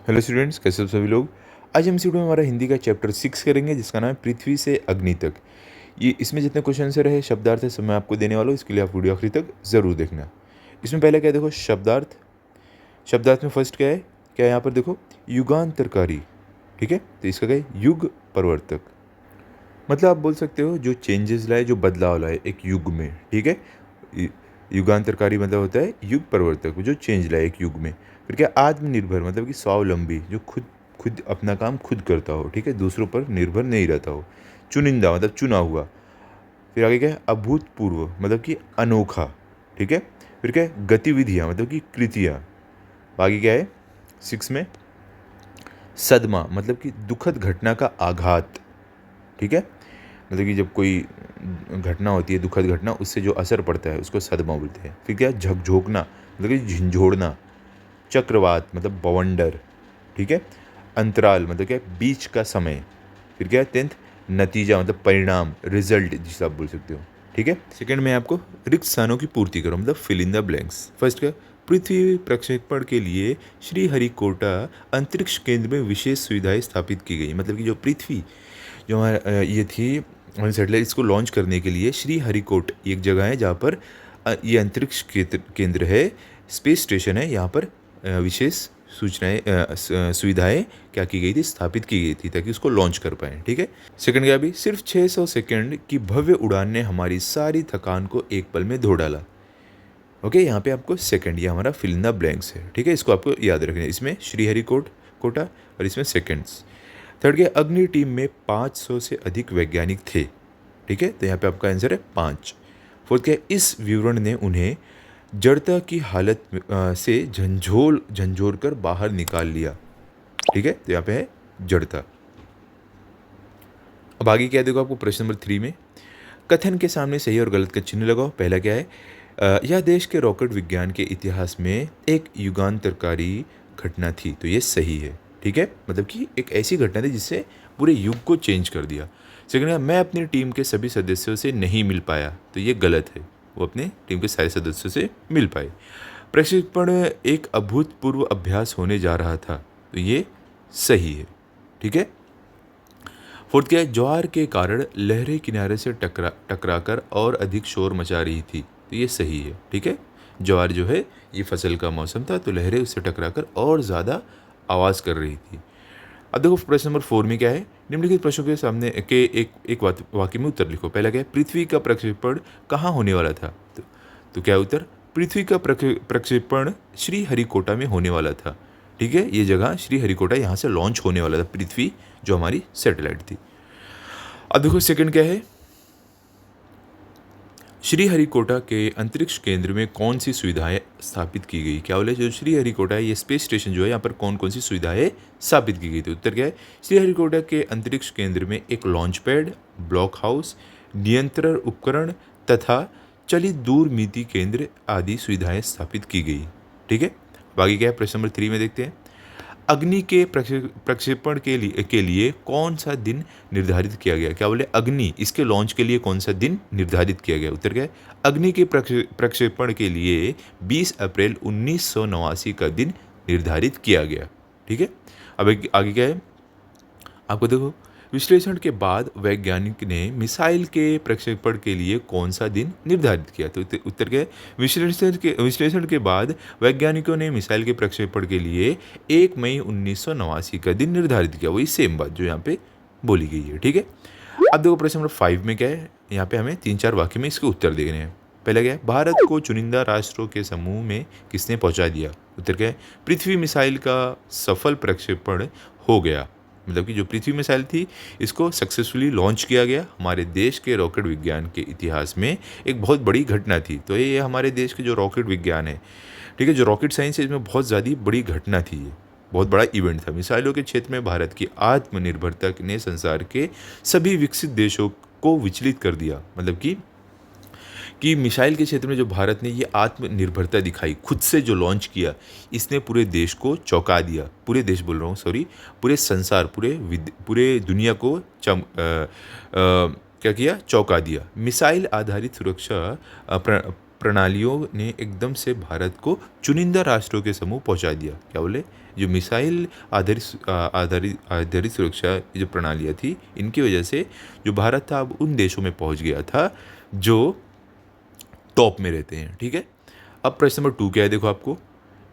Hello students, कैसे हो सभी लोग। आज हम इस वीडियो में हमारा हिंदी का चैप्टर 6 करेंगे जिसका नाम है पृथ्वी से अग्नि तक। ये इसमें जितने क्वेश्चन आंसर है शब्दार्थ है सब मैं आपको देने वाला हूँ, इसके लिए आप वीडियो आखिरी तक ज़रूर देखना। इसमें पहले क्या है, देखो शब्दार्थ। शब्दार्थ में फर्स्ट क्या है, क्या है यहाँ पर देखो, युगांतरकारी। ठीक है, तो इसका क्या है, युग परिवर्तक। मतलब आप बोल सकते हो जो चेंजेस लाए, जो बदलाव लाए एक युग में। ठीक है, युगांतरकारी मतलब होता है युग परिवर्तक, जो चेंज लाए एक युग में। फिर क्या, आत्मनिर्भर मतलब कि स्वावलंबी, जो खुद खुद अपना काम खुद करता हो। ठीक है, दूसरों पर निर्भर नहीं रहता हो। चुनिंदा मतलब चुना हुआ। फिर आगे क्या है, अभूतपूर्व मतलब कि अनोखा। ठीक है, फिर क्या है, गतिविधियाँ मतलब कि कृतियाँ। आगे क्या है 6 में, सदमा मतलब कि दुखद घटना का आघात। ठीक है, मतलब कि जब कोई घटना होती है, दुखद घटना, उससे जो असर पड़ता है उसको सदमा बोलते हैं। फिर क्या, झकझोरना मतलब कि झंझोड़ना। चक्रवात मतलब बवंडर। ठीक है, अंतराल मतलब क्या, बीच का समय। फिर क्या है 10th, नतीजा मतलब परिणाम, रिजल्ट जिसे आप बोल सकते हो। ठीक है, सेकंड में आपको रिक्त स्थानों की पूर्ति करो मतलब fill in the blanks. First क्या, पृथ्वी प्रक्षेपण के लिए श्रीहरिकोटा अंतरिक्ष केंद्र में विशेष सुविधाएं स्थापित की गई। मतलब कि जो पृथ्वी, जो हमारा ये थी सैटेलाइट, इसको लॉन्च करने के लिए श्रीहरिकोट एक जगह है जहाँ पर ये अंतरिक्ष केंद्र है, स्पेस स्टेशन है। यहाँ पर विशेष सूचनाएं सुविधाएं क्या की गई थी, स्थापित की गई थी ताकि उसको लॉन्च कर पाएँ। ठीक है, सेकंड क्या, भी सिर्फ 600 सेकंड की भव्य उड़ान ने हमारी सारी थकान को एक पल में धो डाला। ओके, यहाँ पे आपको सेकंड, ये हमारा फिल इन द ब्लैंक्स है। ठीक है, इसको आपको याद रखना है। इसमें श्रीहरिकोट कोटा और इसमें सेकंड्स। थर्ड क्या, अग्नि टीम में 500 से अधिक वैज्ञानिक थे। ठीक है, तो यहाँ पे आपका आंसर है 5। फोर्थ क्या, इस विवरण ने उन्हें जड़ता की हालत से झंझोर कर बाहर निकाल लिया। ठीक है, तो यहाँ पे है जड़ता। अब आगे क्या है, देखो आपको प्रश्न नंबर 3 में कथन के सामने सही और गलत का चिन्ह लगाओ। पहला क्या है, यह देश के रॉकेट विज्ञान के इतिहास में एक युगांतरकारी घटना थी, तो ये सही है। ठीक है, मतलब कि एक ऐसी घटना थी जिससे पूरे युग को चेंज कर दिया। सेकंड है, मैं अपनी टीम के सभी सदस्यों से नहीं मिल पाया, तो ये गलत है। वो अपने टीम के सारे सदस्यों से मिल पाए। प्रशिक्षण एक अभूतपूर्व अभ्यास होने जा रहा था, तो ये सही है। ठीक है, फोर्थ क्या है, ज्वार के कारण लहरें किनारे से टकराकर और अधिक शोर मचा रही थी, तो ये सही है। ठीक है, ज्वार जो है ये फसल का मौसम था, तो लहरें उससे टकराकर और ज़्यादा आवाज़ कर रही थी। अब देखो प्रश्न नंबर 4 में क्या है, निम्नलिखित प्रश्नों के सामने के एक वाक्य में उत्तर लिखो। पहला क्या है, पृथ्वी का प्रक्षेपण कहाँ होने वाला था, तो क्या उत्तर, पृथ्वी का प्रक्षेपण श्रीहरिकोटा में होने वाला था। ठीक है, ये जगह श्रीहरिकोटा, यहाँ से लॉन्च होने वाला था पृथ्वी, जो हमारी सैटेलाइट थी। अब देखो सेकंड क्या है, श्रीहरिकोटा के अंतरिक्ष केंद्र में कौन सी सुविधाएं स्थापित की गई। क्या बोले, जो श्रीहरिकोटा है ये स्पेस स्टेशन जो है, यहाँ पर कौन कौन सी सुविधाएं स्थापित की गई थी। उत्तर क्या है, श्रीहरिकोटा के अंतरिक्ष केंद्र में एक लॉन्च पैड, ब्लॉक हाउस, नियंत्रण उपकरण तथा चलित दूरमीति केंद्र आदि सुविधाएं स्थापित की गई। ठीक है, बाकी क्या है, प्रश्न नंबर 3 में देखते हैं, अग्नि के प्रक्षेपण के लिए कौन सा दिन निर्धारित किया गया। क्या बोले, अग्नि इसके लॉन्च के लिए कौन सा दिन निर्धारित किया गया। उत्तर क्या है, अग्नि के प्रक्षेपण के लिए 20 अप्रैल 1989 का दिन निर्धारित किया गया। ठीक है, अब आगे क्या है, आपको देखो, विश्लेषण के बाद वैज्ञानिक ने मिसाइल के प्रक्षेपण के लिए कौन सा दिन निर्धारित किया। तो उत्तर क्या है, विश्लेषण के बाद वैज्ञानिकों ने मिसाइल के प्रक्षेपण के लिए 1 मई 1989 का दिन निर्धारित किया। वही सेम बात जो यहाँ पे बोली गई है। ठीक है, अब देखो प्रश्न नंबर 5 में क्या है, यहाँ पे हमें 3-4 वाक्य में इसके उत्तर देने हैं। पहला क्या है, भारत को चुनिंदा राष्ट्रों के समूह में किसने पहुंचा दिया। उत्तर क्या है, पृथ्वी मिसाइल का सफल प्रक्षेपण हो गया। मतलब कि जो पृथ्वी मिसाइल थी इसको सक्सेसफुली लॉन्च किया गया। हमारे देश के रॉकेट विज्ञान के इतिहास में एक बहुत बड़ी घटना थी। तो ये हमारे देश के जो रॉकेट विज्ञान है, ठीक है, जो रॉकेट साइंस है, इसमें बहुत ज़्यादा बड़ी घटना थी। ये बहुत बड़ा इवेंट था। मिसाइलों के क्षेत्र में भारत की आत्मनिर्भरता ने संसार के सभी विकसित देशों को विचलित कर दिया। मतलब कि मिसाइल के क्षेत्र में जो भारत ने ये आत्मनिर्भरता दिखाई, खुद से जो लॉन्च किया, इसने पूरे देश को चौंका दिया। पूरे देश बोल रहा हूँ, सॉरी, पूरे संसार, पूरे दुनिया को क्या किया, चौंका दिया। मिसाइल आधारित सुरक्षा प्रणालियों ने एकदम से भारत को चुनिंदा राष्ट्रों के समूह पहुंचा दिया। क्या बोले? जो मिसाइल आधारित सुरक्षा जो प्रणालियाँ थी, इनकी वजह से जो भारत था अब उन देशों में पहुंच गया था जो टॉप में रहते हैं। ठीक है, अब प्रश्न नंबर 2 क्या है, देखो आपको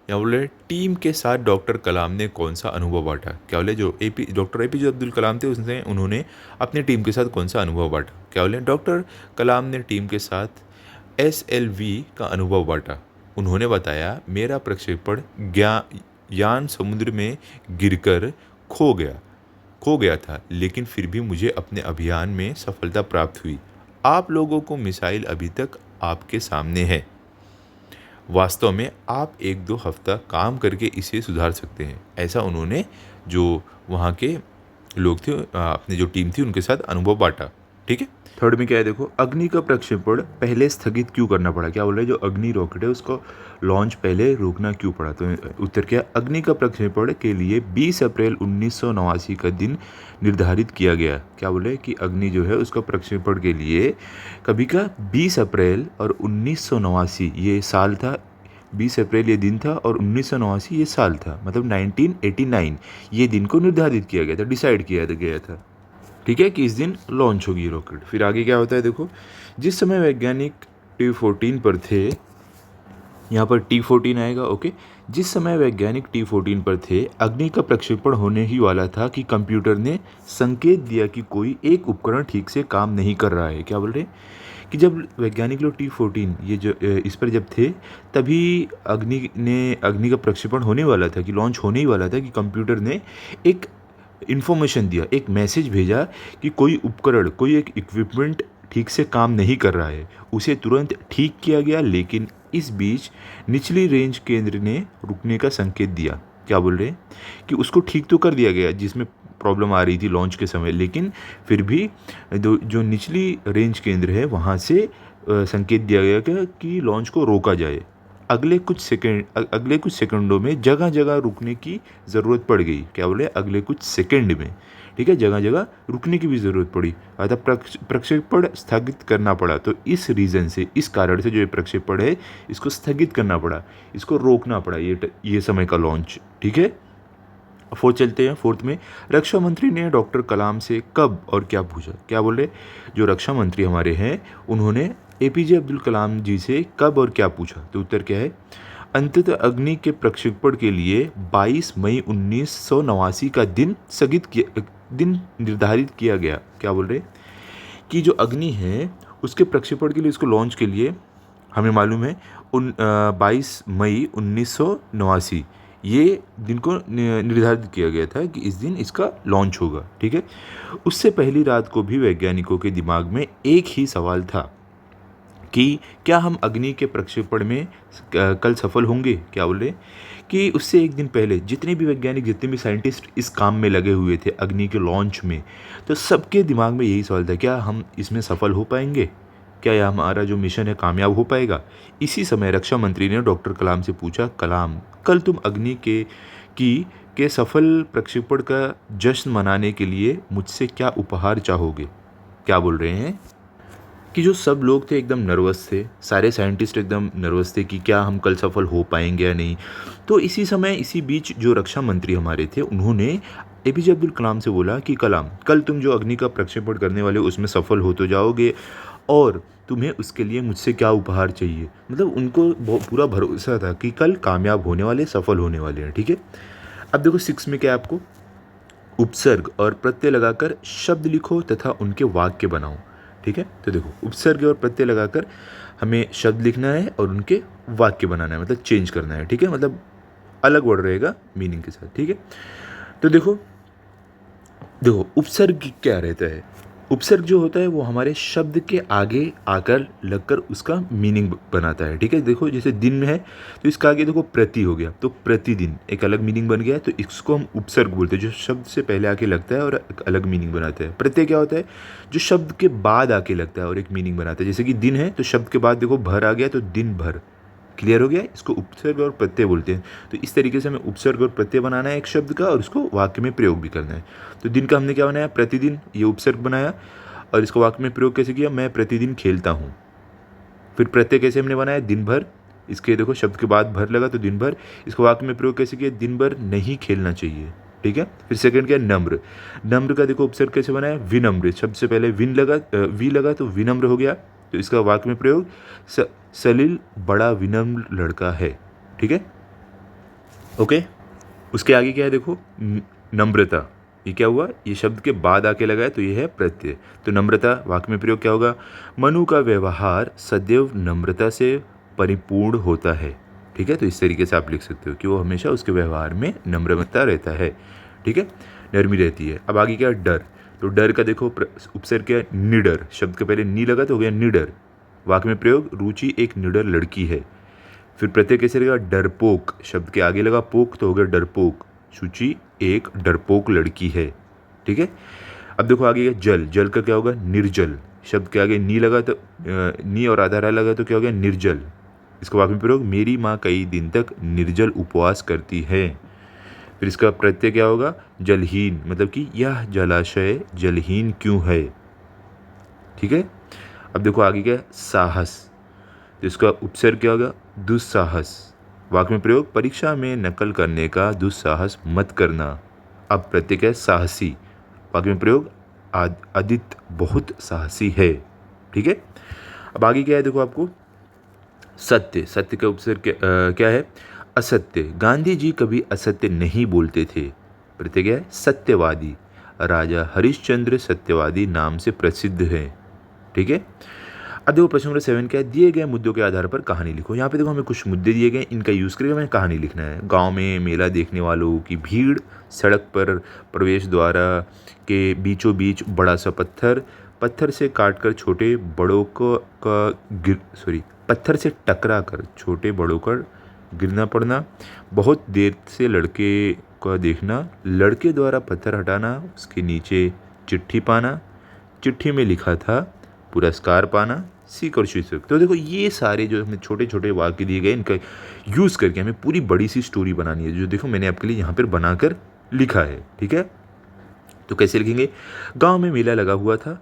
यहाँ बोले टीम के साथ डॉक्टर कलाम ने कौन सा अनुभव बांटा। क्या बोले? जो डॉक्टर APJ अब्दुल कलाम थे उसने उन्होंने अपनी टीम के साथ कौन सा अनुभव बांटा। क्या बोले? डॉक्टर कलाम ने टीम के साथ SLV का अनुभव बांटा। उन्होंने बताया, मेरा प्रक्षेपण यान समुद्र में गिरकर खो गया था, लेकिन फिर भी मुझे अपने अभियान में सफलता प्राप्त हुई। आप लोगों को मिसाइल अभी तक आपके सामने है। वास्तव में आप 1-2 हफ्ता काम करके इसे सुधार सकते हैं। ऐसा उन्होंने जो वहाँ के लोग थे, अपनी जो टीम थी उनके साथ अनुभव बांटा। ठीक है, थर्ड में क्या है, देखो अग्नि का प्रक्षेपण पहले स्थगित क्यों करना पड़ा। क्या बोल रहे हैं? जो अग्नि रॉकेट है उसको लॉन्च पहले रोकना क्यों पड़ा। तो उत्तर क्या है, अग्नि का प्रक्षेपण के लिए 20 अप्रैल 1989 का दिन निर्धारित किया गया। क्या बोले कि अग्नि जो है उसका प्रक्षेपण के लिए कभी का 20 अप्रैल और 1989 ये साल था, 20 अप्रैल ये दिन था और 1989 ये साल था, मतलब 1989 ये दिन को निर्धारित किया गया था, डिसाइड किया गया था। ठीक है, कि इस दिन लॉन्च होगी रॉकेट। फिर आगे क्या होता है, देखो जिस समय वैज्ञानिक T14 पर थे, यहाँ पर T14 आएगा। ओके, जिस समय वैज्ञानिक T14 पर थे, अग्नि का प्रक्षेपण होने ही वाला था कि कंप्यूटर ने संकेत दिया कि कोई एक उपकरण ठीक से काम नहीं कर रहा है। क्या बोल रहे हैं कि जब वैज्ञानिक लोग T14 ये जो इस पर जब थे, तभी अग्नि का प्रक्षेपण होने वाला था, कि लॉन्च होने ही वाला था, कि कंप्यूटर ने एक इन्फॉर्मेशन दिया, एक मैसेज भेजा कि कोई उपकरण, कोई एक इक्विपमेंट ठीक से काम नहीं कर रहा है। उसे तुरंत ठीक किया गया, लेकिन इस बीच निचली रेंज केंद्र ने रुकने का संकेत दिया। क्या बोल रहे हैं कि उसको ठीक तो कर दिया गया जिसमें प्रॉब्लम आ रही थी लॉन्च के समय, लेकिन फिर भी जो निचली रेंज केंद्र है वहाँ से संकेत दिया गया कि लॉन्च को रोका जाए। अगले कुछ सेकंडों में जगह जगह रुकने की ज़रूरत पड़ गई। क्या बोले? अगले कुछ सेकंड में, ठीक है, जगह जगह रुकने की भी ज़रूरत पड़ी, अतः प्रक्षेपण स्थगित करना पड़ा। तो इस रीज़न से, इस कारण से जो ये प्रक्षेपण है इसको स्थगित करना पड़ा, इसको रोकना पड़ा, ये समय का लॉन्च। ठीक है, फोर्थ चलते हैं। फोर्थ में रक्षा मंत्री ने डॉक्टर कलाम से कब और क्या पूछा। क्या बोल रहे? जो रक्षा मंत्री हमारे हैं उन्होंने APJ अब्दुल कलाम जी से कब और क्या पूछा। तो उत्तर क्या है, अंततः अग्नि के प्रक्षेपण के लिए 22 मई 1989 का दिन निर्धारित किया गया। क्या बोल रहे कि जो अग्नि है उसके प्रक्षेपण के लिए, उसको लॉन्च के लिए हमें मालूम है 22 मई 1989 ये दिन को निर्धारित किया गया था कि इस दिन इसका लॉन्च होगा। ठीक है, उससे पहली रात को भी वैज्ञानिकों के दिमाग में एक ही सवाल था कि क्या हम अग्नि के प्रक्षेपण में कल सफल होंगे। क्या बोल रहे कि उससे एक दिन पहले जितने भी वैज्ञानिक, जितने भी साइंटिस्ट इस काम में लगे हुए थे अग्नि के लॉन्च में, तो सबके दिमाग में यही सवाल था, क्या हम इसमें सफल हो पाएंगे, क्या यह हमारा जो मिशन है कामयाब हो पाएगा। इसी समय रक्षा मंत्री ने डॉक्टर कलाम से पूछा, कलाम कल तुम अग्नि के सफल प्रक्षेपण का जश्न मनाने के लिए मुझसे क्या उपहार चाहोगे। क्या बोल रहे हैं कि जो सब लोग थे एकदम नर्वस थे, सारे साइंटिस्ट एकदम नर्वस थे कि क्या हम कल सफल हो पाएंगे या नहीं। तो इसी बीच जो रक्षा मंत्री हमारे थे उन्होंने APJ अब्दुल कलाम से बोला कि कलाम कल तुम जो अग्नि का प्रक्षेपण करने वाले हो उसमें सफल हो तो जाओगे, और तुम्हें उसके लिए मुझसे क्या उपहार चाहिए। मतलब उनको पूरा भरोसा था कि कल कामयाब होने वाले, सफल होने वाले हैं। ठीक है, अब देखो 6 में क्या है, आपको उपसर्ग और प्रत्यय लगाकर शब्द लिखो तथा उनके वाक्य बनाओ। ठीक है, तो देखो उपसर्ग और प्रत्यय लगाकर हमें शब्द लिखना है और उनके वाक्य बनाना है, मतलब चेंज करना है। ठीक है, मतलब अलग वर्ड रहेगा मीनिंग के साथ। ठीक है, तो देखो उपसर्ग क्या रहता है। उपसर्ग जो होता है वो हमारे शब्द के आगे आकर लगकर उसका मीनिंग बनाता है। ठीक है, देखो जैसे दिन में है तो इसका आगे देखो प्रति हो गया, तो प्रतिदिन एक अलग मीनिंग बन गया, तो इसको हम उपसर्ग बोलते हैं, जो शब्द से पहले आके लगता है और एक अलग मीनिंग बनाता है। प्रत्यय क्या होता है, जो शब्द के बाद आके लगता है और एक मीनिंग बनाता है। जैसे कि दिन है तो शब्द के बाद देखो भर आ गया तो दिन भर। क्लियर हो गया, इसको उपसर्ग और प्रत्यय बोलते हैं। तो इस तरीके से हमें उपसर्ग और प्रत्यय बनाना है एक शब्द का और उसको वाक्य में प्रयोग भी करना है। तो दिन का हमने क्या बनाया, प्रतिदिन, ये उपसर्ग बनाया, और इसको वाक्य में प्रयोग कैसे किया, मैं प्रतिदिन खेलता हूँ। फिर प्रत्यय कैसे हमने बनाया, दिन भर, इसके देखो शब्द के बाद भर लगा तो दिन भर, इसको वाक्य में प्रयोग कैसे किया, दिन भर नहीं खेलना चाहिए, ठीक है। फिर सेकंड क्या है, नम्र, नम्र का देखो उपसर्ग कैसे बनाया, विनम्र, शब्द से पहले विन लगा, वी लगा तो विनम्र हो गया, तो इसका वाक्य में प्रयोग सलील बड़ा विनम्र लड़का है, ठीक है, ओके। उसके आगे क्या है देखो, नम्रता, ये क्या हुआ, ये शब्द के बाद आके लगा है तो ये है प्रत्यय, तो नम्रता वाक्य में प्रयोग क्या होगा, मनु का व्यवहार सदैव नम्रता से परिपूर्ण होता है, ठीक है। तो इस तरीके से आप लिख सकते हो कि वो हमेशा उसके व्यवहार में नम्रता रहता है, ठीक है, नरमी रहती है। अब आगे क्या है, डर, तो डर का देखो उपसर्ग क्या है, निडर, शब्द के पहले नी लगा तो हो गया निडर, वाक्य में प्रयोग रुचि एक निडर लड़की है। फिर प्रत्यय कैसे लगा, डरपोक, शब्द के आगे लगा पोक तो हो गया डरपोक, शुचि एक डरपोक लड़की है, ठीक है। अब देखो आगे क्या, जल, जल का क्या होगा, निर्जल, शब्द के आगे नी लगा तो नी और आधार लगा तो क्या हो गया, निर्जल, इसका वाक्य में प्रयोग मेरी माँ कई दिन तक निर्जल उपवास करती है। फिर इसका प्रत्यय क्या होगा, जलहीन, मतलब कि यह जलाशय जलहीन क्यों है, ठीक है। अब देखो आगे क्या है, साहस, तो इसका उपसर्ग क्या होगा, दुस्साहस, वाक्य में प्रयोग परीक्षा में नकल करने का दुस्साहस मत करना। अब प्रत्यय क्या है, साहसी, वाक्य में प्रयोग आदित्य बहुत साहसी है, ठीक है। अब आगे क्या है देखो आपको, सत्य, सत्य का उपसर्ग क्या है, असत्य, गांधी जी कभी असत्य नहीं बोलते थे, प्रत्यय क्या है, सत्यवादी, राजा हरिश्चंद्र सत्यवादी नाम से प्रसिद्ध है, ठीक है। अब देखो प्रश्न नंबर 7 क्या है, दिए गए मुद्दों के आधार पर कहानी लिखो। यहाँ पे देखो हमें कुछ मुद्दे दिए गए, इनका यूज़ करके हमें कहानी लिखना है। गांव में मेला देखने वालों की भीड़, सड़क पर प्रवेश द्वारा के बीचों बीच बड़ा सा पत्थर, पत्थर से काटकर छोटे बड़ों को पत्थर से टकरा कर छोटे बड़ों का गिरना पड़ना, बहुत देर से लड़के का देखना, लड़के द्वारा पत्थर हटाना, उसके नीचे चिट्ठी पाना, चिट्ठी में लिखा था पुरस्कार पाना, सीख और शीर्षक। तो देखो ये सारे जो हमें छोटे छोटे वाक्य दिए गए, इनका यूज़ करके हमें पूरी बड़ी सी स्टोरी बनानी है, जो देखो मैंने आपके लिए यहाँ पर बनाकर लिखा है, ठीक है। तो कैसे लिखेंगे, गांव में मेला लगा हुआ था,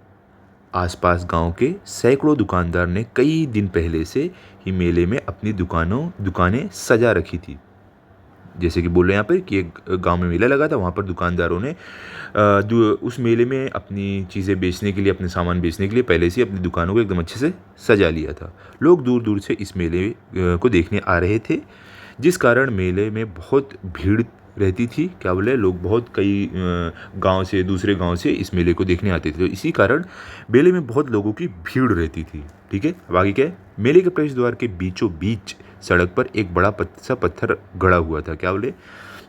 आसपास गांव के सैकड़ों दुकानदार ने कई दिन पहले से ही मेले में अपनी दुकानें सजा रखी थी। जैसे कि बोल रहे हैं यहाँ पर कि एक गांव में मेला लगा था, वहाँ पर दुकानदारों ने उस मेले में अपनी चीज़ें बेचने के लिए, अपने सामान बेचने के लिए पहले से अपनी दुकानों को एकदम अच्छे से सजा लिया था। लोग दूर दूर से इस मेले को देखने आ रहे थे, जिस कारण मेले में बहुत भीड़ रहती थी, क्या बोले, लोग बहुत कई गांव से, दूसरे गांव से इस मेले को देखने आते थे, तो इसी कारण मेले में बहुत लोगों की भीड़ रहती थी, ठीक है। अब आगे क्या है, मेले के प्रवेश द्वार के बीचों बीच सड़क पर एक बड़ा सा पत्थर गड़ा हुआ था, क्या बोले,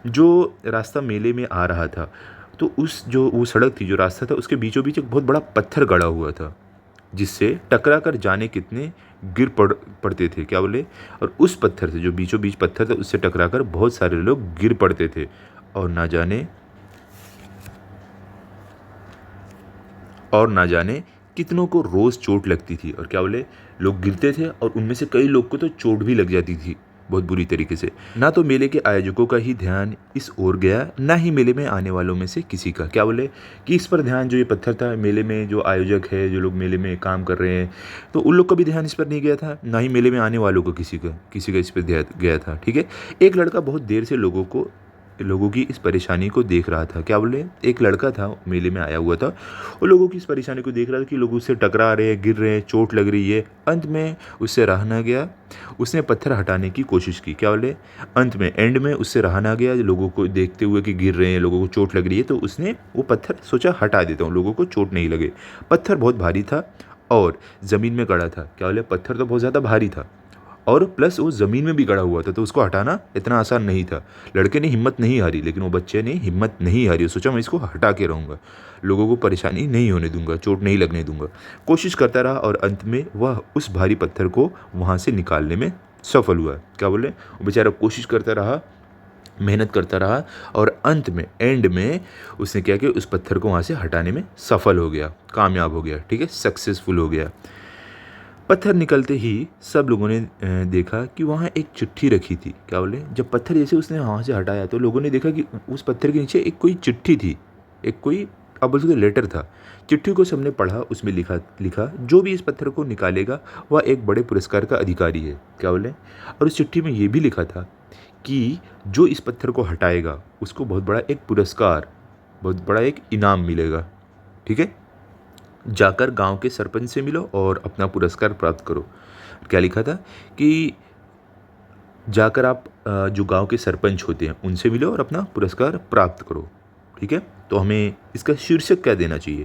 जो रास्ता मेले में आ रहा था, तो उस जो वो सड़क थी, जो रास्ता था, उसके बीचों बीच एक बहुत बड़ा पत्थर गड़ा हुआ था, जिससे टकरा कर जाने कितने पड़ते थे, क्या बोले, और उस पत्थर से, जो बीचों बीच पत्थर था, उससे टकरा कर बहुत सारे लोग गिर पड़ते थे, और ना जाने कितनों को रोज़ चोट लगती थी। और क्या बोले, लोग गिरते थे और उनमें से कई लोग को तो चोट भी लग जाती थी बहुत बुरी तरीके से। ना तो मेले के आयोजकों का ही ध्यान इस ओर गया, ना ही मेले में आने वालों में से किसी का, क्या बोले, कि इस पर ध्यान, जो ये पत्थर था, मेले में जो आयोजक है, जो लोग मेले में काम कर रहे हैं, तो उन लोग का भी ध्यान इस पर नहीं गया था, ना ही मेले में आने वालों को किसी का इस पर ध्यान गया था, ठीक है। एक लड़का बहुत देर से लोगों की इस परेशानी को देख रहा था, क्या बोले, एक लड़का था, मेले में आया हुआ था, और लोगों की इस परेशानी को देख रहा था कि लोग उससे टकरा रहे हैं, गिर रहे हैं, चोट लग रही है। अंत में उससे रहा ना गया, उसने पत्थर हटाने की कोशिश की, क्या बोले, अंत में, एंड में उससे रहा ना गया, लोगों को देखते हुए कि गिर रहे हैं, लोगों को चोट लग रही है, तो उसने वो पत्थर सोचा हटा देता हूँ, लोगों को चोट नहीं लगे। पत्थर बहुत भारी था और ज़मीन में गड़ा था, क्या बोले, पत्थर तो बहुत ज़्यादा भारी था और प्लस वो ज़मीन में भी गड़ा हुआ था, तो उसको हटाना इतना आसान नहीं था। लड़के ने हिम्मत नहीं हारी, लेकिन वो बच्चे ने हिम्मत नहीं हारी, सोचा मैं इसको हटा के रहूँगा, लोगों को परेशानी नहीं होने दूंगा, चोट नहीं लगने दूंगा। कोशिश करता रहा और अंत में वह उस भारी पत्थर को वहाँ से निकालने में सफल हुआ, क्या बोले, वो बेचारा कोशिश करता रहा, मेहनत करता रहा, और अंत में, एंड में उसने क्या किया, उस पत्थर को वहाँ से हटाने में सफल हो गया, कामयाब हो गया, ठीक है, सक्सेसफुल हो गया। पत्थर निकलते ही सब लोगों ने देखा कि वहाँ एक चिट्ठी रखी थी, क्या बोले, जब पत्थर जैसे उसने वहाँ से हटाया तो लोगों ने देखा कि उस पत्थर के नीचे एक कोई चिट्ठी थी, एक कोई आप बोल सकते लेटर था। चिट्ठी को सबने पढ़ा, उसमें लिखा लिखा जो भी इस पत्थर को निकालेगा वह एक बड़े पुरस्कार का अधिकारी है। क्या बोले? और उस चिट्ठी में ये भी लिखा था कि जो इस पत्थर को हटाएगा उसको बहुत बड़ा एक पुरस्कार, बहुत बड़ा एक इनाम मिलेगा। ठीक है, जाकर गांव के सरपंच से मिलो और अपना पुरस्कार प्राप्त करो। क्या लिखा था कि जाकर आप जो गांव के सरपंच होते हैं उनसे मिलो और अपना पुरस्कार प्राप्त करो। ठीक है, तो हमें इसका शीर्षक क्या देना चाहिए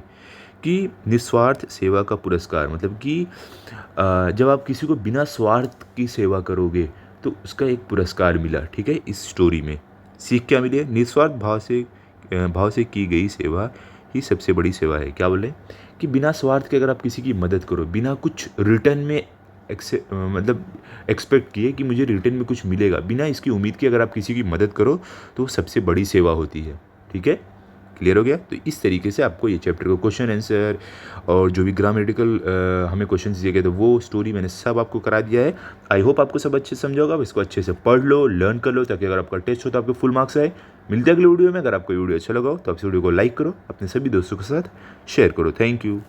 कि निस्वार्थ सेवा का पुरस्कार, मतलब कि जब आप किसी को बिना स्वार्थ की सेवा करोगे तो उसका एक पुरस्कार मिला। ठीक है, इस स्टोरी में सीख क्या मिली है? निस्वार्थ भाव से की गई सेवा ही सबसे बड़ी सेवा है। क्या बोले कि बिना स्वार्थ के अगर आप किसी की मदद करो, बिना कुछ रिटर्न में मतलब एक्सपेक्ट किए कि मुझे रिटर्न में कुछ मिलेगा, बिना इसकी उम्मीद के अगर आप किसी की मदद करो तो वो सबसे बड़ी सेवा होती है। ठीक है, क्लियर हो गया? तो इस तरीके से आपको ये चैप्टर को क्वेश्चन आंसर और जो भी ग्रामेटिकल हमें क्वेश्चन दिए गए थे वो स्टोरी मैंने सब आपको करा दिया है। आई होप आपको सब अच्छे से समझा होगा। इसको अच्छे से पढ़ लो, लर्न कर लो, ताकि अगर आपका टेस्ट हो तो आपके फुल मार्क्स आए। मिलते हैं अगले वीडियो में। अगर आपको वीडियो अच्छा लगा हो तो आप इस वीडियो को लाइक करो, अपने सभी दोस्तों के साथ शेयर करो। Thank you.